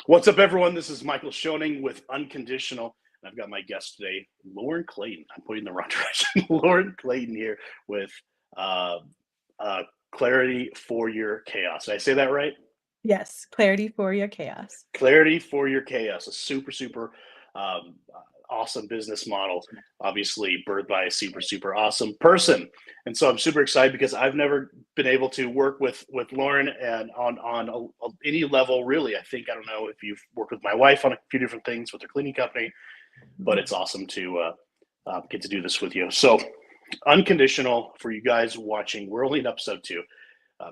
What's up, everyone? This is Michael Schoening with Unconditional. And I've got my guest today, Lauren Klayton. I'm pointing the wrong direction. Lauren Klayton here with uh, Clarity for Your Chaos. Did I say that right? Yes, clarity for your chaos. Clarity for Your Chaos. A super um, awesome business model. Obviously, birthed by a super awesome person. And so I'm super excited because I've never been able to work with Lauren and on any level, really. I don't know if you've worked with my wife on a few different things with her cleaning company, but it's awesome to get to do this with you. So, Unconditional, for you guys watching, we're only in episode 2.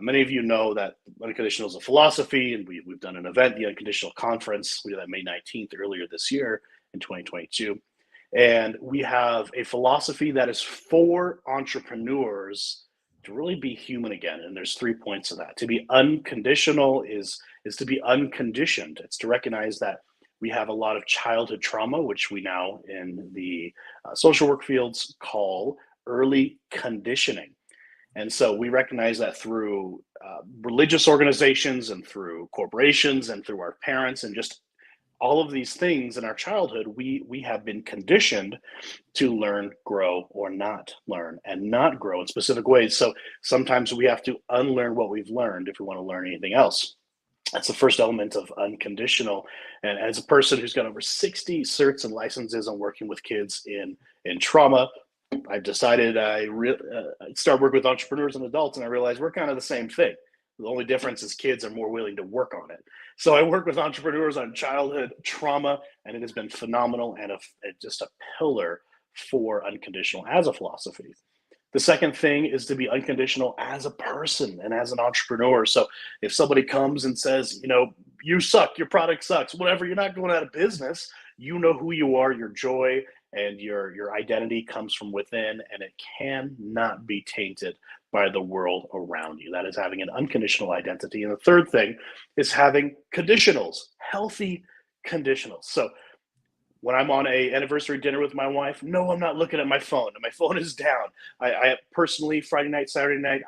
Many of you know that Unconditional is a philosophy, and we've done an event, the Unconditional Conference. We did that May 19th earlier this year in 2022. And we have a philosophy that is for entrepreneurs to really be human again. And there's 3 points of that. To be unconditional is to be unconditioned. It's to recognize that we have a lot of childhood trauma, which we now in the social work fields call early conditioning. And so we recognize that through religious organizations and through corporations and through our parents and just all of these things in our childhood, we have been conditioned to learn, grow, or not learn, and not grow in specific ways. So sometimes we have to unlearn what we've learned if we want to learn anything else. That's the first element of unconditional. And as a person who's got over 60 certs and licenses on working with kids in trauma, I've decided I start working with entrepreneurs and adults, and I realize we're kind of the same thing. The only difference is kids are more willing to work on it. So I work with entrepreneurs on childhood trauma, and it has been phenomenal and just a pillar for unconditional as a philosophy. The second thing is to be unconditional as a person and as an entrepreneur. So if somebody comes and says, you suck, your product sucks, whatever, you're not going out of business. You know who you are, your joy and your identity comes from within, and it cannot be tainted by the world around you. That is having an unconditional identity. And the third thing is having conditionals, healthy conditionals. So when I'm on a anniversary dinner with my wife, no, I'm not looking at my phone. My phone is down. I personally, Friday night, Saturday night,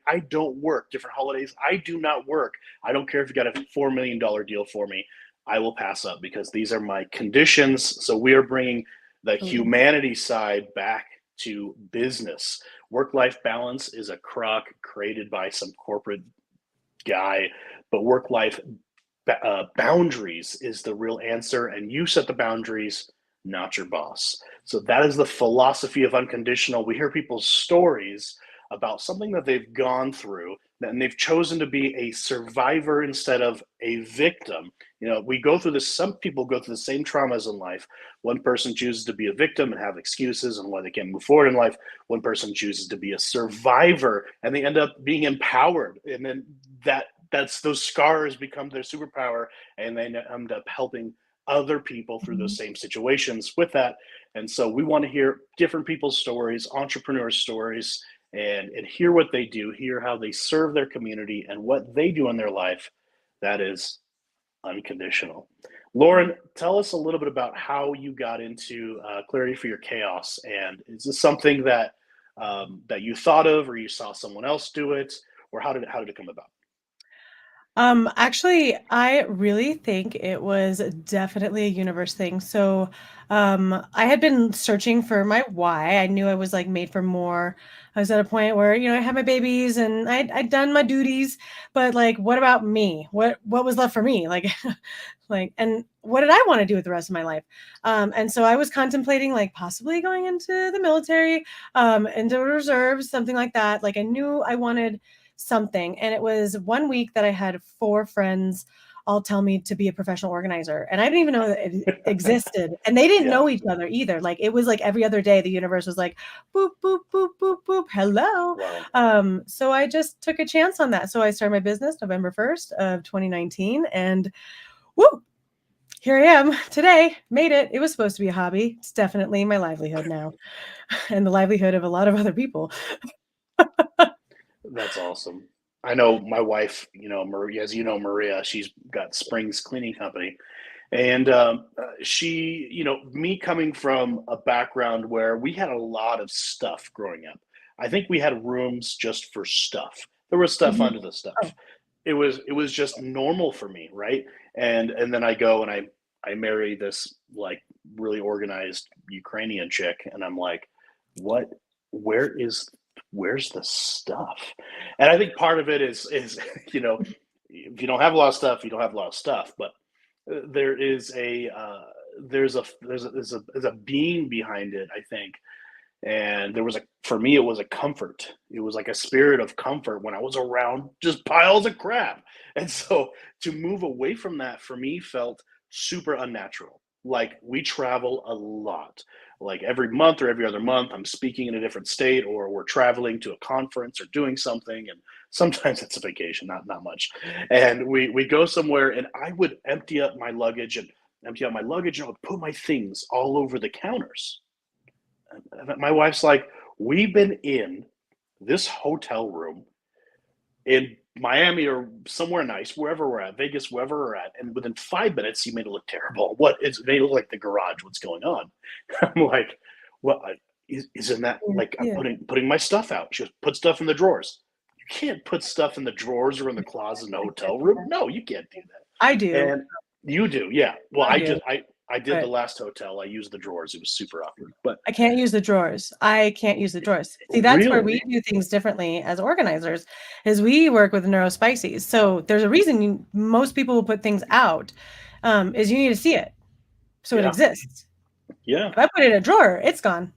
I don't work. Different holidays, I do not work. I don't care if you got a $4 million deal for me. I will pass up because these are my conditions. So we are bringing the humanity side back to business. Work-life balance is a crock created by some corporate guy, but work-life boundaries is the real answer, and you set the boundaries, not your boss. So that is the philosophy of unconditional. We hear people's stories about something that they've gone through, and they've chosen to be a survivor instead of a victim. We go through this, some people go through the same traumas in life. One person chooses to be a victim and have excuses on why they can't move forward in life. One person chooses to be a survivor and they end up being empowered. And then that's those scars become their superpower, and they end up helping other people through those same situations with that. And so we want to hear different people's stories, entrepreneurs' stories, and hear what they do, hear how they serve their community and what they do in their life. That is unconditional. Lauren, tell us a little bit about how you got into Clarity for Your Chaos. And is this something that you thought of, or you saw someone else do it, or how did it come about? Actually, I really think it was definitely a universe thing. So, I had been searching for my why. I knew I was like made for more. I was at a point where, I had my babies and I'd done my duties, but like, what about me? What was left for me? And what did I want to do with the rest of my life? And so I was contemplating like possibly going into the military, into reserves, something like that. Like I knew I wanted something. And it was 1 week that I had 4 friends all tell me to be a professional organizer. And I didn't even know that it existed. And they didn't know each other either. Like it was like every other day, the universe was like, boop, boop, boop, boop, boop. Hello. Wow. So I just took a chance on that. So I started my business November 1st of 2019. And whoop, here I am today. Made it. It was supposed to be a hobby. It's definitely my livelihood now and the livelihood of a lot of other people. That's awesome. I know my wife, Maria, as you know, Maria, she's got Springs Cleaning Company. And she, me coming from a background where we had a lot of stuff growing up. I think we had rooms just for stuff. There was stuff Mhm. under the stuff. Oh, it was just normal for me, right? And then I go and I marry this like really organized Ukrainian chick, and I'm like, what? Where is where's the stuff? And I think part of it is you know, if you don't have a lot of stuff, you don't have a lot of stuff. But there is a there's a being behind it, I think. And there was a for me it was a comfort. It was like a spirit of comfort when I was around just piles of crap. And so to move away from that for me felt super unnatural. Like we travel a lot. Like every month or every other month, I'm speaking in a different state, or we're traveling to a conference or doing something. And sometimes it's a vacation, not much. And we go somewhere, and I would empty out my luggage, and I would put my things all over the counters. And my wife's like, we've been in this hotel room in Miami or somewhere nice, wherever we're at, Vegas, wherever we're at, and within 5 minutes, you made it look terrible. What is? It made it look like the garage. What's going on? I'm like, well, isn't that like I'm Yeah. putting my stuff out? She goes, put stuff in the drawers. You can't put stuff in the drawers or in the closet in the hotel room. No, you can't do I that. do. And you do, yeah. Well, I do. I did the But last hotel. I used the drawers. It was super awkward, but I can't use the drawers. I can't use the drawers. See, that's where we really, do things differently as organizers, is we work with neurospices. So there's a reason most people will put things out, is you need to see it. So it yeah, exists. yeah. If I put it in a drawer, it's gone.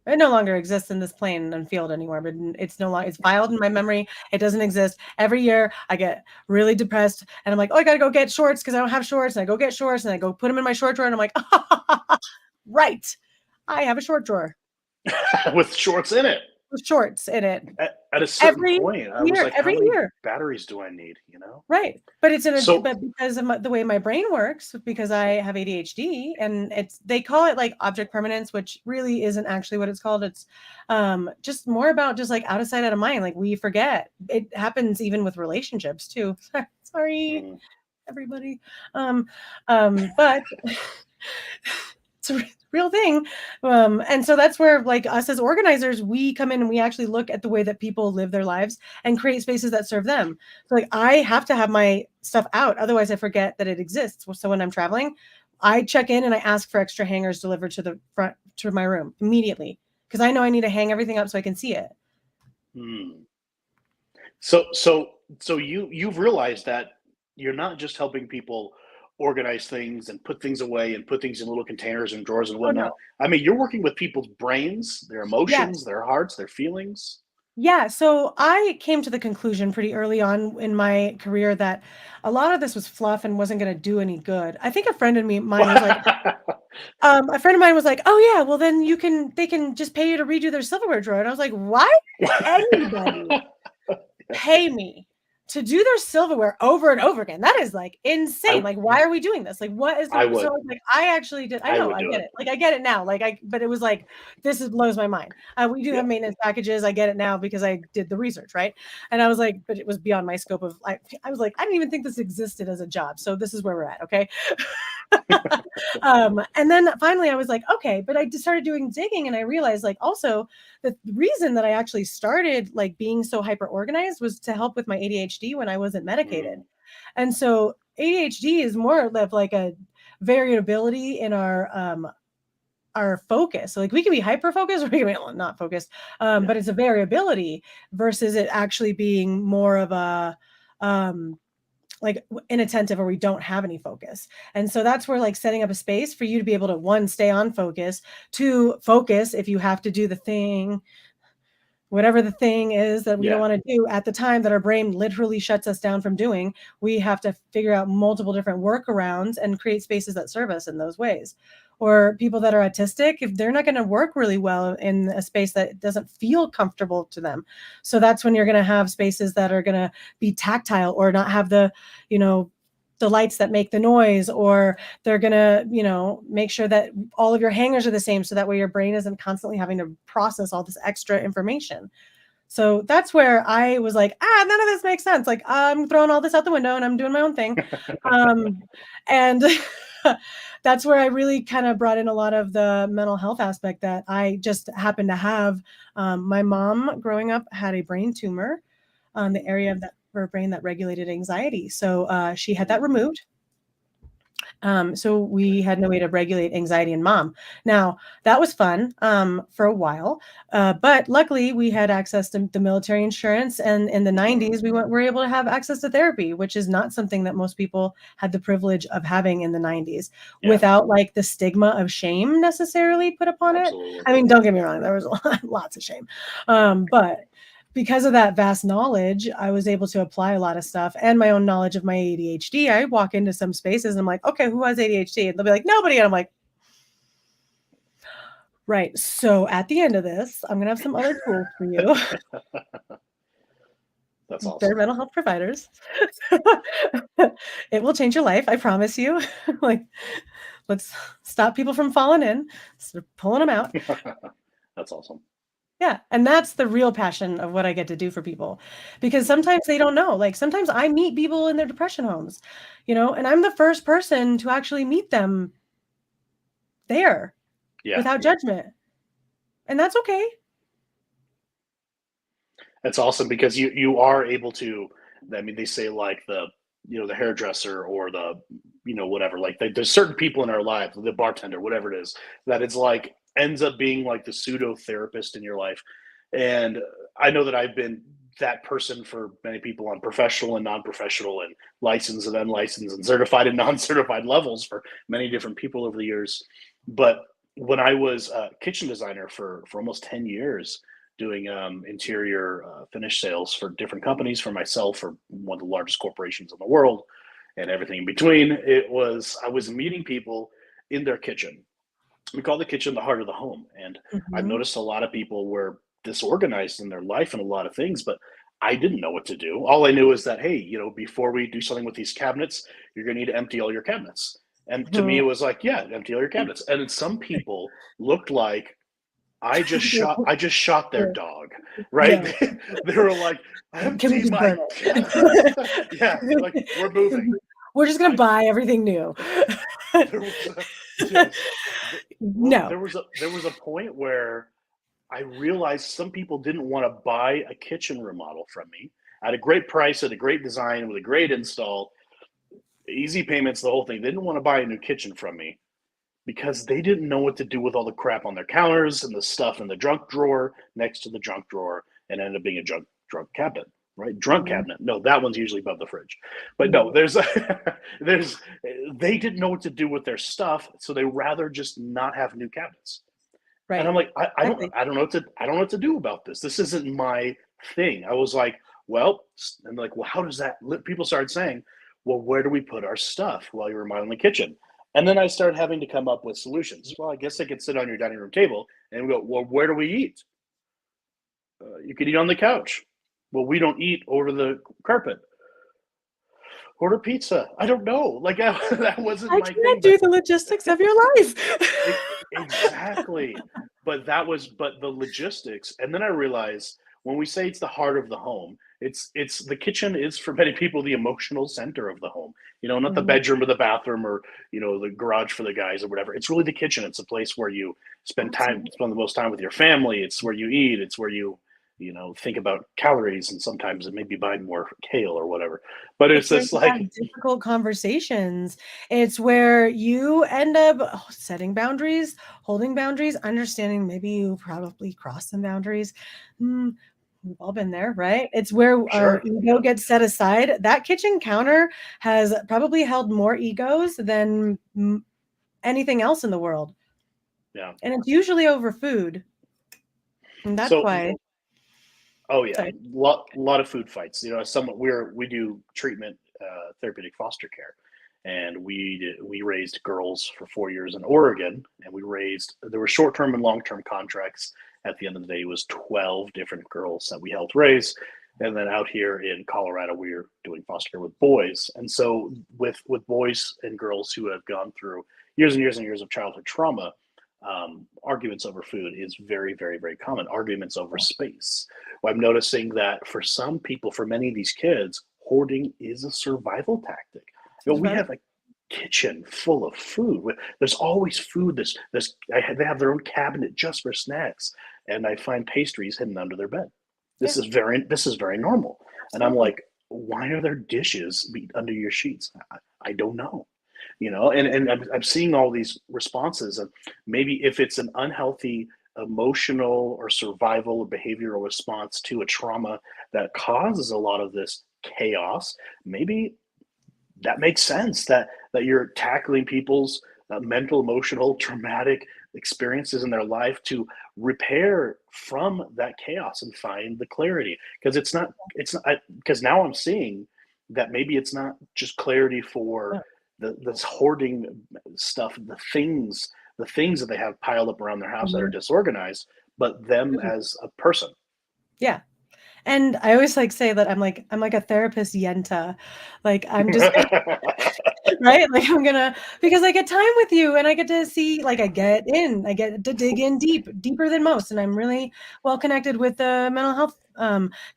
It no longer exists in this plane and field anymore, but it's no longer, it's filed in my memory. It doesn't exist. Every year I get really depressed and I'm like, oh, I got to go get shorts because I don't have shorts. And I go get shorts and I go put them in my short drawer and I'm like, right. I have a short drawer With shorts in it. with shorts in it At a certain every point, I was like, how every many year. batteries do I need? You know? Right. But it's So but because of the way my brain works, because I have ADHD, and they call it like object permanence, which really isn't actually what it's called. It's just more about just like out of sight, out of mind. Like we forget. It happens even with relationships too. Sorry, mm, everybody. But it's a real thing. And so that's where like us as organizers, we come in and we actually look at the way that people live their lives and create spaces that serve them. So like I have to have my stuff out, otherwise I forget that it exists. So when I'm traveling, I check in and I ask for extra hangers delivered to the front to my room immediately, because I know I need to hang everything up so I can see it. mm. So you've realized that you're not just helping people organize things and put things away and put things in little containers and drawers and Oh no. whatnot. I mean, you're working with people's brains, their emotions, Yes. their hearts, their feelings. Yeah, so I came to the conclusion pretty early on in my career that a lot of this was fluff and wasn't going to do any good. I think a friend of mine was like, a friend of mine was like, "Oh yeah, well then they can just pay you to redo their silverware drawer." And I was like, "Why would anybody pay me to do their silverware over and over again? That is like insane. I Like, why are we doing this? Like, what is the?" I So I would was like, I actually did. I I know, would I do get it. it. Like, I get it now. But it was like blows my mind. We do Yeah. have maintenance packages. I get it now because I did the research, right? And I was like, but it was beyond my scope of. I was like, I didn't even think this existed as a job. So this is where we're at. Okay. And then finally I was like, okay, but I just started doing digging and I realized like also the reason that I actually started like being so hyper organized was to help with my ADHD when I wasn't medicated. Mm, And so ADHD is more of like a variability in our focus. So like we can be hyper focused or we can be not focused. yeah. But it's a variability versus it actually being more of a like inattentive, or we don't have any focus. And so that's where like setting up a space for you to be able to, one, stay on focus, two, focus if you have to do the thing, whatever the thing is that we don't Yeah. want to do at the time that our brain literally shuts us down from doing. We have to figure out multiple different workarounds and create spaces that serve us in those ways. Or people that are autistic, if they're not going to work really well in a space that doesn't feel comfortable to them. So that's when you're going to have spaces that are going to be tactile or not have the lights that make the noise, or they're going to, make sure that all of your hangers are the same. So that way your brain isn't constantly having to process all this extra information. So that's where I was like, none of this makes sense. Like I'm throwing all this out the window and I'm doing my own thing. And that's where I really kind of brought in a lot of the mental health aspect that I just happened to have. My mom growing up had a brain tumor on the area of her brain that regulated anxiety. So she had that removed. So we had no way to regulate anxiety in mom. Now that was fun for a while, but luckily we had access to the military insurance, and in the 90s were able to have access to therapy, which is not something that most people had the privilege of having in the 90s, without like the stigma of shame necessarily put upon Absolutely. it. I mean, don't get me wrong, there was lots of shame, but because of that vast knowledge, I was able to apply a lot of stuff, and my own knowledge of my ADHD. I walk into some spaces and I'm like, okay, who has ADHD? And they'll be like, nobody. And I'm like, right. So at the end of this, I'm going to have some other tools for you. That's awesome. They're mental health providers. It will change your life. I promise you. Like, let's stop people from falling in, start pulling them out. That's awesome. Yeah. And that's the real passion of what I get to do for people, because sometimes they don't know. Like sometimes I meet people in their depression homes, and I'm the first person to actually meet them there without judgment. And that's okay. That's awesome, because you are able to, I mean, they say like the hairdresser or the, whatever, like there's certain people in our lives, the bartender, whatever it is, that it's like ends up being like the pseudo therapist in your life. And I know that I've been that person for many people on professional and non-professional and licensed and unlicensed and certified and non-certified levels for many different people over the years. But when I was a kitchen designer for almost 10 years, doing interior finish sales for different companies, for myself, for one of the largest corporations in the world, and everything in between, I was meeting people in their kitchen. We call the kitchen the heart of the home. And I've noticed a lot of people were disorganized in their life and a lot of things, but I didn't know what to do. All I knew is that, hey, before we do something with these cabinets, you're going to need to empty all your cabinets. And to me, it was like, yeah, empty all your cabinets. And then some people looked like I just shot their dog, right? Yeah. They were like, empty my yeah, like we're moving. We're just gonna buy everything new. No. There was a point where I realized some people didn't want to buy a kitchen remodel from me at a great price, at a great design, with a great install, easy payments, the whole thing. They didn't want to buy a new kitchen from me because they didn't know what to do with all the crap on their counters and the stuff in the junk drawer next to the junk drawer, and ended up being a drunk cabinet. Right, drunk cabinet. No, that one's usually above the fridge. But no, they didn't know what to do with their stuff, so they rather just not have new cabinets. Right. And I'm like, I don't know what to do about this. This isn't my thing. I was like, well, how does that? People started saying, well, where do we put our stuff while you're remodeling the kitchen? And then I started having to come up with solutions. Well, I guess I could sit on your dining room table, and we go, well, where do we eat? You could eat on the couch. Well, we don't eat over the carpet. Order pizza. I don't know. Like that wasn't my thing. I can't do the logistics of your life. Exactly. But the logistics. And then I realized when we say it's the heart of the home, it's the kitchen is for many people the emotional center of the home. Not the bedroom or the bathroom or the garage for the guys or whatever. It's really the kitchen. It's a place where you spend the most time with your family. It's where you eat. It's where you think about calories, and sometimes it may be buying more kale or whatever. But it's just like difficult conversations. It's where you end up setting boundaries, holding boundaries, understanding maybe you probably crossed some boundaries. We've all been there, right? It's where our ego gets set aside. That kitchen counter has probably held more egos than anything else in the world. Yeah. And it's usually over food. And that's why. Oh yeah, a lot of food fights. We do treatment, therapeutic foster care, and we raised girls for 4 years in Oregon, and there were short-term and long-term contracts. At the end of the day, it was 12 different girls that we helped raise, and then out here in Colorado, we're doing foster care with boys. And so with boys and girls who have gone through years and years and years of childhood trauma, arguments over food is very, very, very common. Arguments over space. Well, I'm noticing that for some people, for many of these kids, hoarding is a survival tactic. We have a kitchen full of food. There's always food. They have their own cabinet just for snacks, and I find pastries hidden under their bed. This is very normal. And I'm like, why are there dishes under your sheets? I don't know, and I'm seeing all these responses, and maybe if it's an unhealthy emotional or survival or behavioral response to a trauma that causes a lot of this chaos, maybe that makes sense that you're tackling people's mental, emotional, traumatic experiences in their life to repair from that chaos and find the clarity. Because because now I'm seeing that maybe it's not just clarity for Yeah. this hoarding stuff, the things that they have piled up around their house that are Mhm. disorganized, but them Mhm. as a person. Yeah. And I always like say that I'm like a therapist yenta. Like I'm just like right? Like I'm gonna because I get time with you and I get to see like I get to dig in deeper than most. And I'm really well connected with the mental health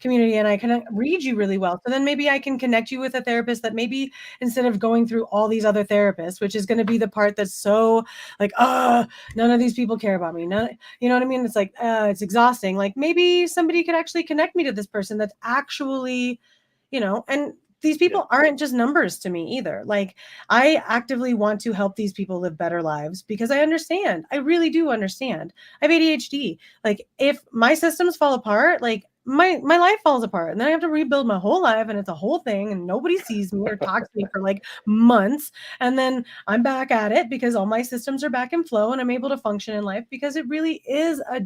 community and I can read you really well. So then maybe I can connect you with a therapist that maybe instead of going through all these other therapists, which is going to be the part that's so like, none of these people care about me. None, you know what I mean? It's like, it's exhausting. Like maybe somebody could actually connect me to this person that's actually, and these Yeah. people aren't just numbers to me either. Like I actively want to help these people live better lives because I understand. I really do understand. I have ADHD. Like if my systems fall apart, like my life falls apart and then I have to rebuild my whole life and it's a whole thing and nobody sees me or talks to me for like months and then I'm back at it because all my systems are back in flow and I'm able to function in life because it really is a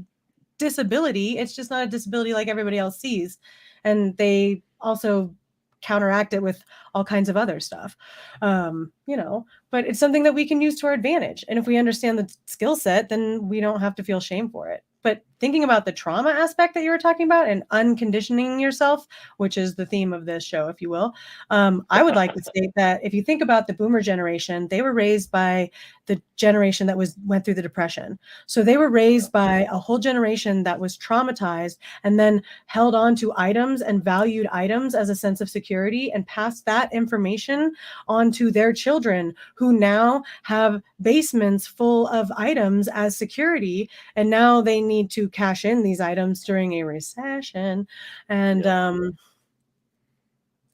disability. It's just not a disability like everybody else sees. And they also counteract it with all kinds of other stuff. But it's something that we can use to our advantage. And if we understand the skill set, then we don't have to feel shame for it. But thinking about the trauma aspect that you were talking about and unconditioning yourself, which is the theme of this show, if you will, I would like to state that if you think about the boomer generation, they were raised by the generation that went through the depression. So they were raised by a whole generation that was traumatized and then held on to items and valued items as a sense of security and passed that information on to their children who now have basements full of items as security. And now they need to cash in these items during a recession. And, Yeah.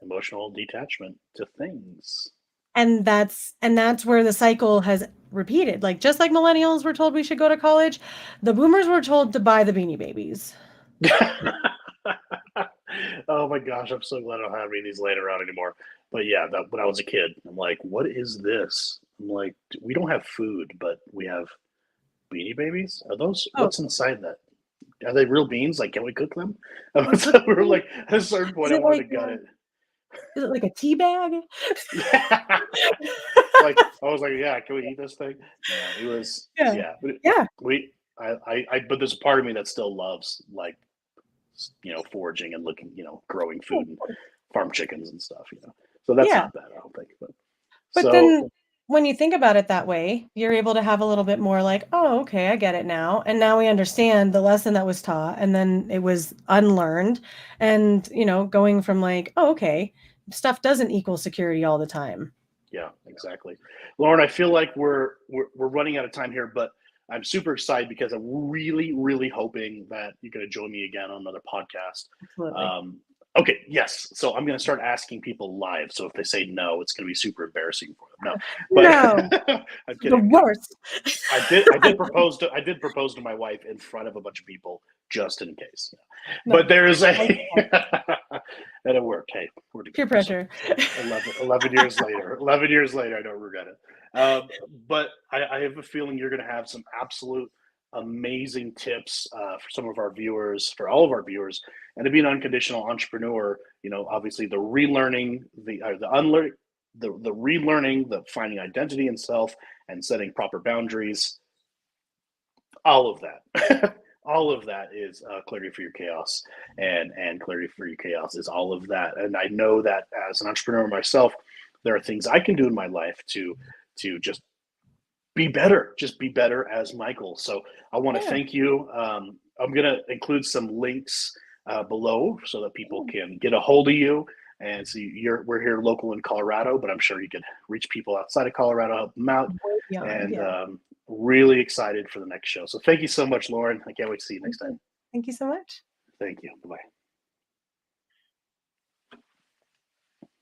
Emotional detachment to things. and that's where the cycle has repeated. Like just like millennials were told we should go to college, the boomers were told to buy the Beanie Babies. Oh my gosh, I'm so glad I don't have any of these laying around anymore. But yeah, when I was a kid, I'm like, what is this? I'm like, we don't have food, but we have Beanie Babies? Are those, Oh, what's inside that? Are they real beans? Like, can we cook them? we So could. we were like, at a certain Is point, I it wanted like to gut it. is it like a tea bag? Like, I was like, yeah, can we eat this thing? No, it was, Yeah. yeah. But Yeah. but there's a part of me that still loves, like, foraging and looking, growing Oh, food of and course. farm chickens and stuff. So that's Yeah. not bad, I don't think. But But so then when you think about it that way, you're able to have a little bit more like, oh, okay, I get it now. And now we understand the lesson that was taught and then it was unlearned. And, going from like, oh, okay, stuff doesn't equal security all the time. yeah, exactly. Lauren, I feel like we're running out of time here, but I'm super excited because I'm really, really hoping that you're going to join me again on another podcast. Absolutely. Um, okay, yes. So I'm going to start asking people live. So if they say no, it's going to be super embarrassing for them. No, No, but I'm the kidding. I'm kidding. worst. I did propose to my wife in front of a bunch of people just in case. But No, there is a I and it worked. Hey, we're peer together. So pressure. 11 years later, 11 years later, I don't regret it. But I have a feeling you're going to have some absolute amazing tips for some of our viewers, for all of our viewers, and to be an unconditional entrepreneur. Obviously the relearning, the unlearning, the relearning, the finding identity in self, and setting proper boundaries. All of that. All of that is clarity for your chaos, and clarity for your chaos is all of that. And I know that as an entrepreneur myself, there are things I can do in my life to just be better as Michael. So I want to Yeah. thank you. I'm going to include some links below so that people can get a hold of you. And so we're here local in Colorado, but I'm sure you can reach people outside of Colorado, help them out. Way beyond. And Yeah. really excited for the next show. So thank you so much, Lauren. I can't wait to see you Thank next time. you. Thank you so much. Thank you. Bye-bye.